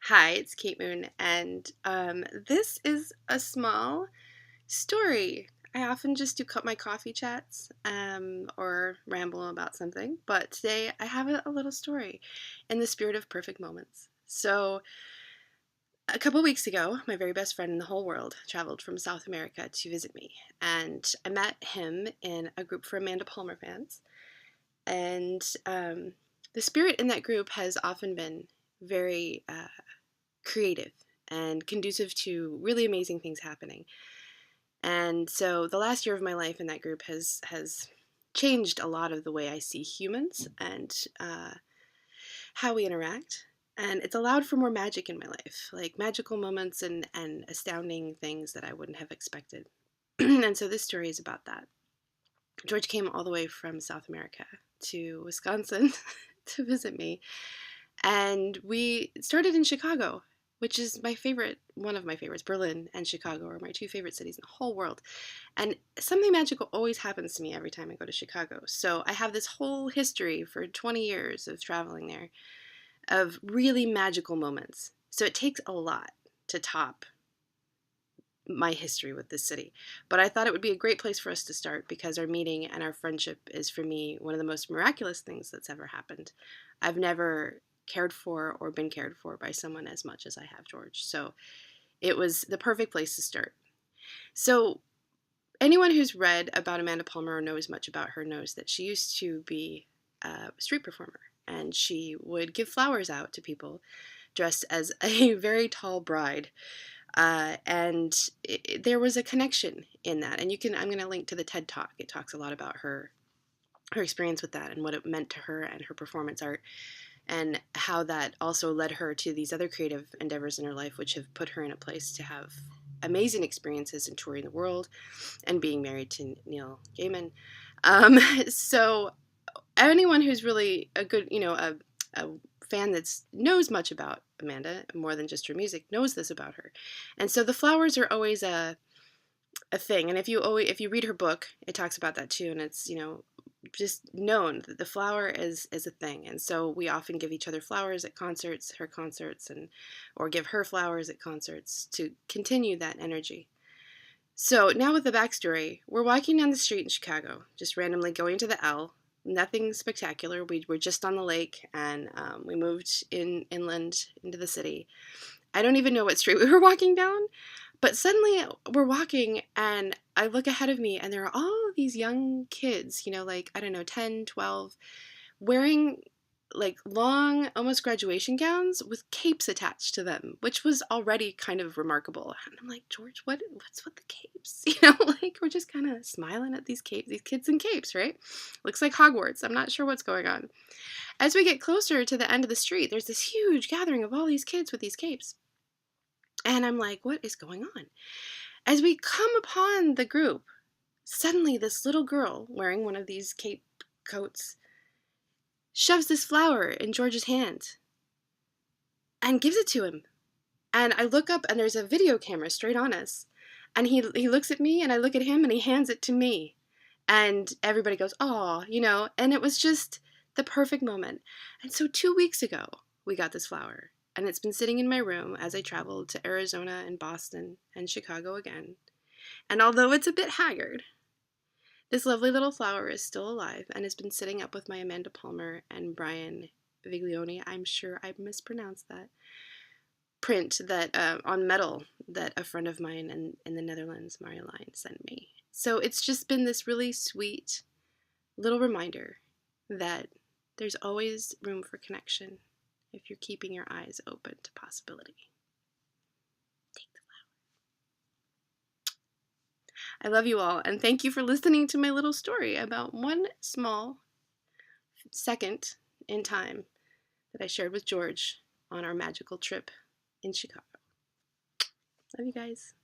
Hi, it's Kait Moon, and this is a small story. I often just do my coffee chats or ramble about something, but today I have a little story in the spirit of perfect moments. So, a couple weeks ago, my very best friend in the whole world traveled from South America to visit me, and I met him in a group for Amanda Palmer fans. And the spirit in that group has often been very creative and conducive to really amazing things happening. And so the last year of my life in that group has changed a lot of the way I see humans and how we interact. And it's allowed for more magic in my life, like magical moments and astounding things that I wouldn't have expected. And so this story is about that. George came all the way from South America to Wisconsin to visit me. And we started in Chicago, which is my favorite, one of my favorites. Berlin and Chicago are my two favorite cities in the whole world. And something magical always happens to me every time I go to Chicago. So I have this whole history for 20 years of traveling there of really magical moments. So it takes a lot to top my history with this city. But I thought it would be a great place for us to start because our meeting and our friendship is, for me, one of the most miraculous things that's ever happened. I've never cared for or been cared for by someone as much as I have George. So it was the perfect place to start. So anyone who's read about Amanda Palmer or knows much about her knows that she used to be a street performer, and she would give flowers out to people dressed as a very tall bride. There was a connection in that, and I'm going to link to the TED Talk. It talks a lot about her experience with that and what it meant to her and her performance art, and how that also led her to these other creative endeavors in her life, which have put her in a place to have amazing experiences in touring the world and being married to Neil Gaiman. So anyone who's really a good, a fan that knows much about Amanda more than just her music knows this about her. And so the flowers are always a thing. And if you read her book, it talks about that too. And it's, just known that the flower is a thing. And so we often give each other flowers at concerts, her concerts, or give her flowers at concerts to continue that energy. So now with the backstory, we're walking down the street in Chicago, just randomly going to the L. Nothing spectacular. We were just on the lake, and we moved inland into the city. I don't even know what street we were walking down, but suddenly we're walking, and I look ahead of me, and there are all of these young kids, like, I don't know, 10, 12, wearing like long, almost graduation gowns with capes attached to them, which was already kind of remarkable. And I'm like, George, what's with the capes? Like, we're just kind of smiling at these kids in capes, right? Looks like Hogwarts. I'm not sure what's going on. As we get closer to the end of the street, there's this huge gathering of all these kids with these capes. And I'm like, what is going on? As we come upon the group, suddenly this little girl wearing one of these cape coats shoves this flower in George's hand and gives it to him. And I look up, and there's a video camera straight on us. And he looks at me, and I look at him, and he hands it to me. And everybody goes, "Aw," and it was just the perfect moment. And so 2 weeks ago, we got this flower. And it's been sitting in my room as I traveled to Arizona and Boston and Chicago again. And although it's a bit haggard, this lovely little flower is still alive and has been sitting up with my Amanda Palmer and Brian Viglione, I'm sure I mispronounced that, print that on metal that a friend of mine in the Netherlands, Marjolein, sent me. So it's just been this really sweet little reminder that there's always room for connection if you're keeping your eyes open to possibility. Take the flower. I love you all, and thank you for listening to my little story about one small second in time that I shared with George on our magical trip in Chicago. Love you guys.